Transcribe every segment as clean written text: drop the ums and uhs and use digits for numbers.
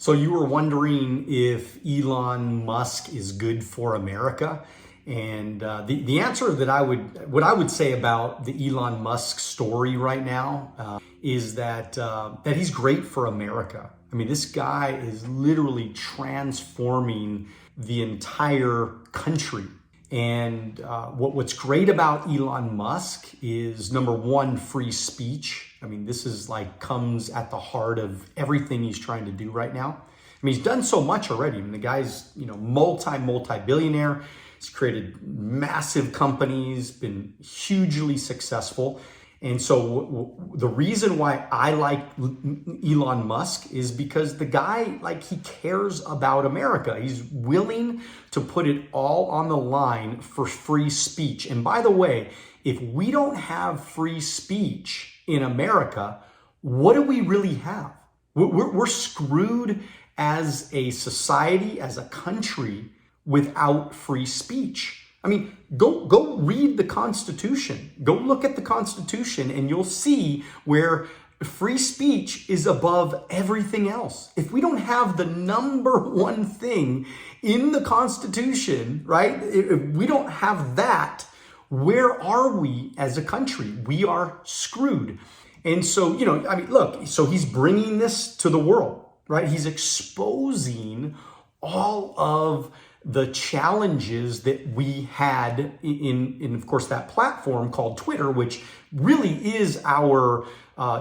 So you were wondering if Elon Musk is good for America, and the answer that what I would say about the Elon Musk story right now is that he's great for America. I mean, this guy is literally transforming the entire country. And what's great about Elon Musk is, number one, free speech. I mean, this is comes at the heart of everything he's trying to do right now. I mean, he's done so much already. I mean, the guy's, multi-billionaire. He's created massive companies, been hugely successful. And so the reason why I like Elon Musk is because the guy, he cares about America. He's willing to put it all on the line for free speech. And by the way, if we don't have free speech in America, what do we really have? We're screwed as a society, as a country, without free speech. I mean, go read the Constitution. Go look at the Constitution and you'll see where free speech is above everything else. If we don't have the number one thing in the Constitution, right? If we don't have that, where are we as a country? We are screwed. And so, look, so he's bringing this to the world, right? He's exposing all of the challenges that we had in of course, that platform called Twitter, which really is our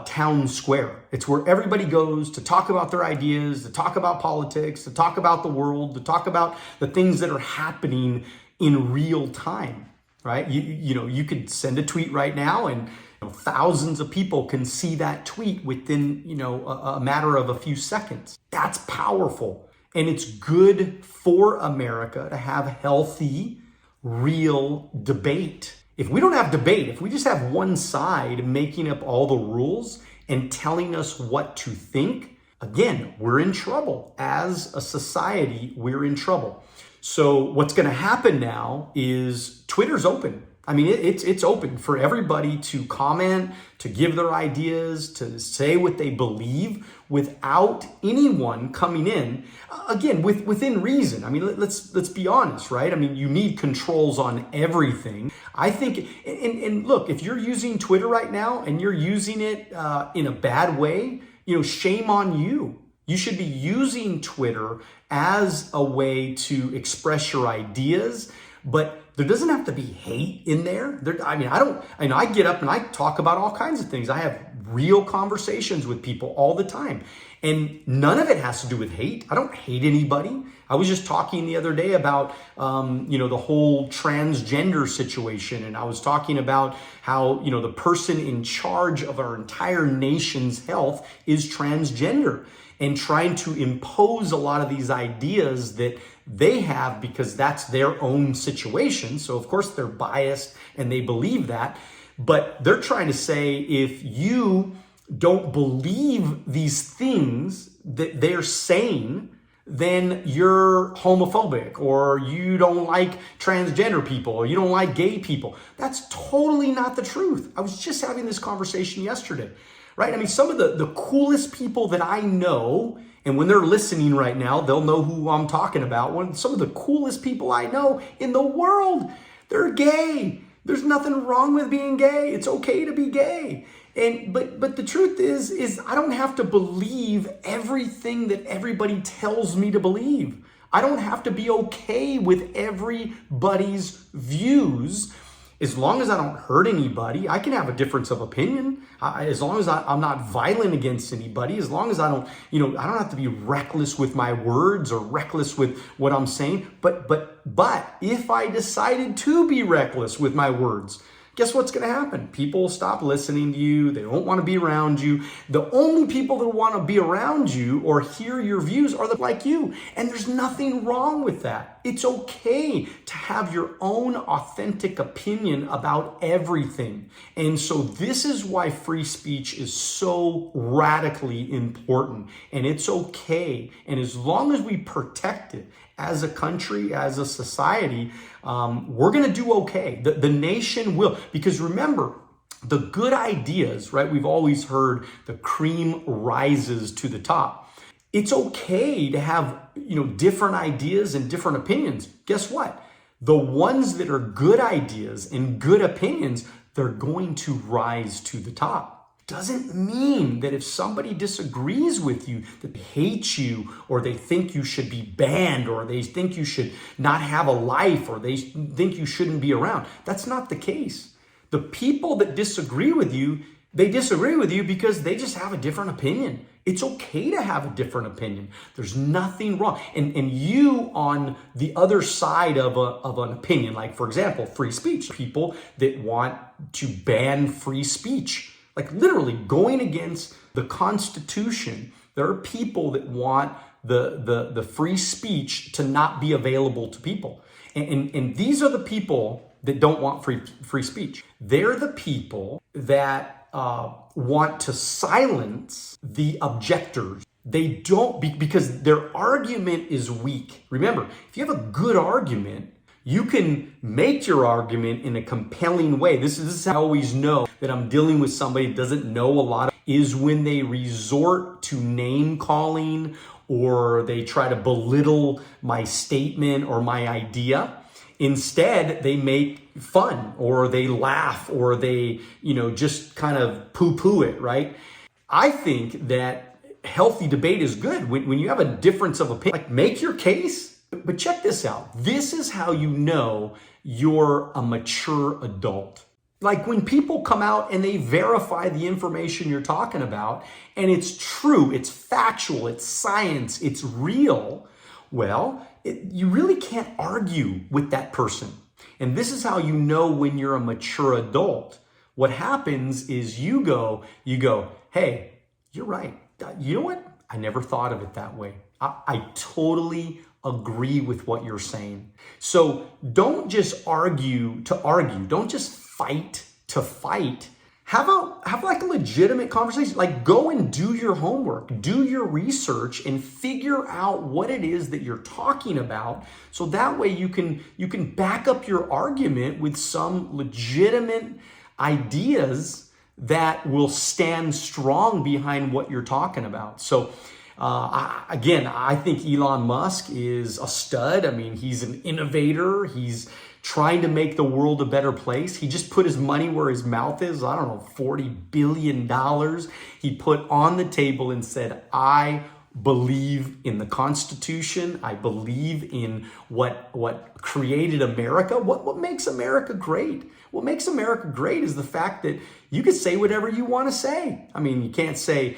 town square. It's where everybody goes to talk about their ideas, to talk about politics, to talk about the world, to talk about the things that are happening in real time, right? You could send a tweet right now and thousands of people can see that tweet within, a matter of a few seconds. That's powerful. And it's good for America to have healthy, real debate. If we don't have debate, if we just have one side making up all the rules and telling us what to think, again, we're in trouble. As a society, we're in trouble. So what's going to happen now is Twitter's open. I mean, it's open for everybody to comment, to give their ideas, to say what they believe without anyone coming in, again, within reason. I mean, let's be honest, right? I mean, you need controls on everything. I think, and look, if you're using Twitter right now and you're using it in a bad way, shame on you. You should be using Twitter as a way to express your ideas, but there doesn't have to be hate in there. I get up and I talk about all kinds of things. I have real conversations with people all the time. And none of it has to do with hate. I don't hate anybody. I was just talking the other day about, the whole transgender situation. And I was talking about how, the person in charge of our entire nation's health is transgender and trying to impose a lot of these ideas that they have because that's their own situation. So of course they're biased and they believe that, but they're trying to say, if you don't believe these things that they're saying, then you're homophobic, or you don't like transgender people, or you don't like gay people. That's totally not the truth. I was just having this conversation yesterday, right? I mean, some of the coolest people that I know, and when they're listening right now, they'll know who I'm talking about. Some of the coolest people I know in the world, they're gay. There's nothing wrong with being gay. It's okay to be gay. But the truth is I don't have to believe everything that everybody tells me to believe. I don't have to be okay with everybody's views. As long as I don't hurt anybody, I can have a difference of opinion. As long as I'm not violent against anybody, as long as I don't have to be reckless with my words or reckless with what I'm saying. But if I decided to be reckless with my words, guess what's going to happen? People will stop listening to you. They won't want to be around you. The only people that want to be around you or hear your views are like you. And there's nothing wrong with that. It's okay to have your own authentic opinion about everything. And so this is why free speech is so radically important. And it's okay. And as long as we protect it as a country, as a society, we're going to do okay. The nation will. Because remember, the good ideas, right? We've always heard the cream rises to the top. It's okay to have, different ideas and different opinions. Guess what? The ones that are good ideas and good opinions, they're going to rise to the top. Doesn't mean that if somebody disagrees with you, that they hate you, or they think you should be banned, or they think you should not have a life, or they think you shouldn't be around. That's not the case. The people that disagree with you, they disagree with you because they just have a different opinion. It's okay to have a different opinion. There's nothing wrong. And you on the other side of an opinion, like for example, free speech, people that want to ban free speech, like literally going against the Constitution. There are people that want the free speech to not be available to people. And these are the people that don't want free speech. They're the people that want to silence the objectors. They don't, because their argument is weak. Remember, if you have a good argument, you can make your argument in a compelling way. This is how I always know that I'm dealing with somebody that doesn't know a lot, is when they resort to name calling, or they try to belittle my statement or my idea. Instead, they make fun, or they laugh, or they, just kind of poo-poo it, right? I think that healthy debate is good. When you have a difference of opinion, like make your case. But check this out. This is how you know you're a mature adult. Like when people come out and they verify the information you're talking about, and it's true, it's factual, it's science, it's real, well, you really can't argue with that person. And this is how you know when you're a mature adult. What happens is you go, hey, you're right. You know what? I never thought of it that way. I totally agree with what you're saying. So don't just argue to argue. Don't just fight to fight. Have like a legitimate conversation. Like go and do your homework, do your research, and figure out what it is that you're talking about. So that way you can back up your argument with some legitimate ideas that will stand strong behind what you're talking about. So I think Elon Musk is a stud. I mean, he's an innovator. He's trying to make the world a better place. He just put his money where his mouth is. I don't know, $40 billion he put on the table and said, I believe in the Constitution. I believe in what created America. What makes America great? What makes America great is the fact that you can say whatever you want to say. I mean, you can't say,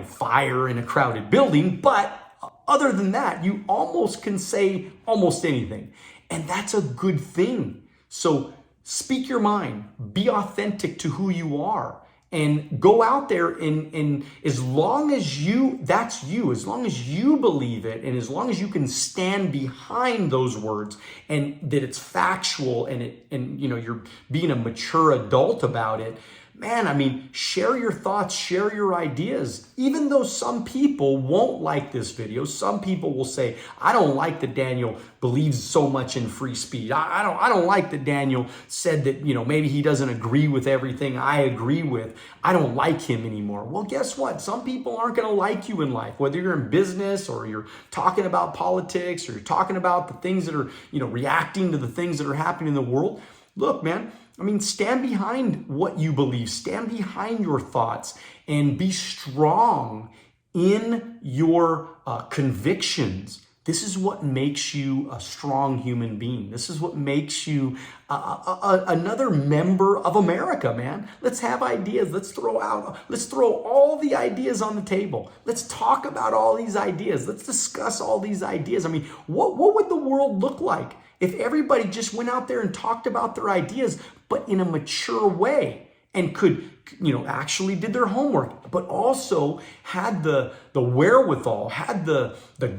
fire in a crowded building, but other than that, you almost can say almost anything. And that's a good thing. So speak your mind, be authentic to who you are, and go out there and as long as that's you, as long as you believe it, and as long as you can stand behind those words and that it's factual and you're being a mature adult about it, man, I mean, share your thoughts, share your ideas. Even though some people won't like this video, some people will say, I don't like that Daniel believes so much in free speech. I don't like that Daniel said that, maybe he doesn't agree with everything I agree with. I don't like him anymore. Well, guess what? Some people aren't going to like you in life, whether you're in business or you're talking about politics or you're talking about the things that are, reacting to the things that are happening in the world. Look, man, I mean, stand behind what you believe, stand behind your thoughts, and be strong in your convictions. This is what makes you a strong human being. This is what makes you another member of America, man. Let's have ideas. Let's throw all the ideas on the table. Let's talk about all these ideas. Let's discuss all these ideas. I mean, what would the world look like if everybody just went out there and talked about their ideas, but in a mature way, and could, actually did their homework, but also had the wherewithal, had the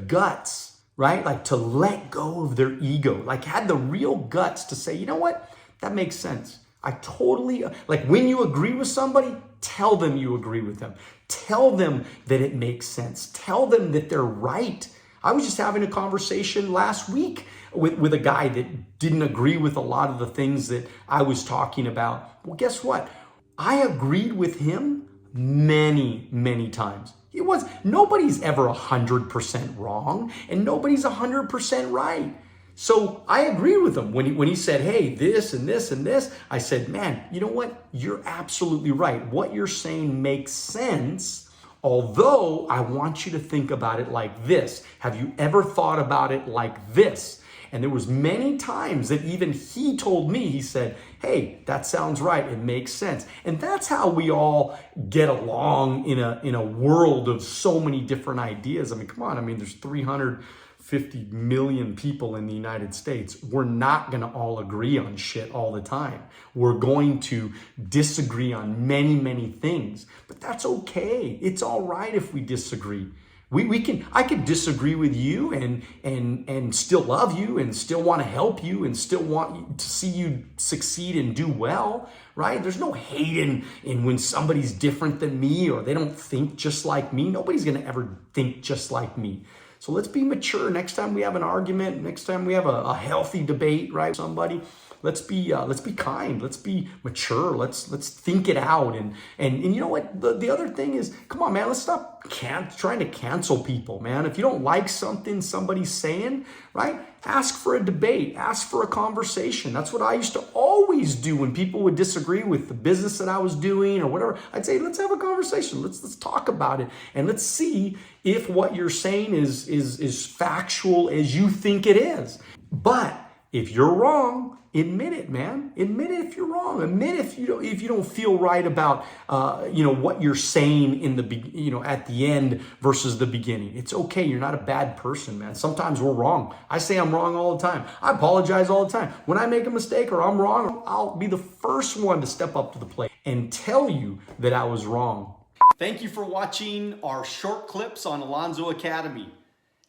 guts, right? Like to let go of their ego, like had the real guts to say, you know what? That makes sense. I totally, like when you agree with somebody, tell them you agree with them. Tell them that it makes sense. Tell them that they're right. I was just having a conversation last week with a guy that didn't agree with a lot of the things that I was talking about. Well, guess what? I agreed with him many, many times. It was, nobody's ever 100% wrong and nobody's 100% right. So I agree with him when he said, hey, this and this and this. I said, man, you know what? You're absolutely right. What you're saying makes sense. Although I want you to think about it like this. Have you ever thought about it like this? And there was many times that even he told me, he said, hey, that sounds right. It makes sense. And that's how we all get along in a world of so many different ideas. I mean, come on. I mean, there's 350 million people in the United States. We're not going to all agree on shit all the time. We're going to disagree on many, many things, but that's okay. It's all right if we disagree. I could disagree with you and still love you and still want to help you and still want to see you succeed and do well, right? There's no hate in when somebody's different than me or they don't think just like me. Nobody's going to ever think just like me. So let's be mature. Next time we have an argument, next time we have a healthy debate, right? Somebody, let's be kind. Let's be mature. Let's think it out. And you know what? The other thing is, come on, man. Let's stop trying to cancel people, man. If you don't like something somebody's saying, right? Ask for a debate. Ask for a conversation. That's what I used to always do when people would disagree with the business that I was doing or whatever. I'd say, let's have a conversation. Let's talk about it and let's see if what you're saying is factual as you think it is. But if you're wrong, admit it, man. Admit it if you're wrong. Admit if you don't feel right about what you're saying in the at the end versus the beginning. It's okay. You're not a bad person, man. Sometimes we're wrong. I say I'm wrong all the time. I apologize all the time. When I make a mistake or I'm wrong, I'll be the first one to step up to the plate and tell you that I was wrong. Thank you for watching our short clips on Alonzo Academy.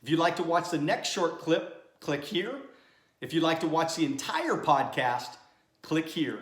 If you'd like to watch the next short clip, click here. If you'd like to watch the entire podcast, click here.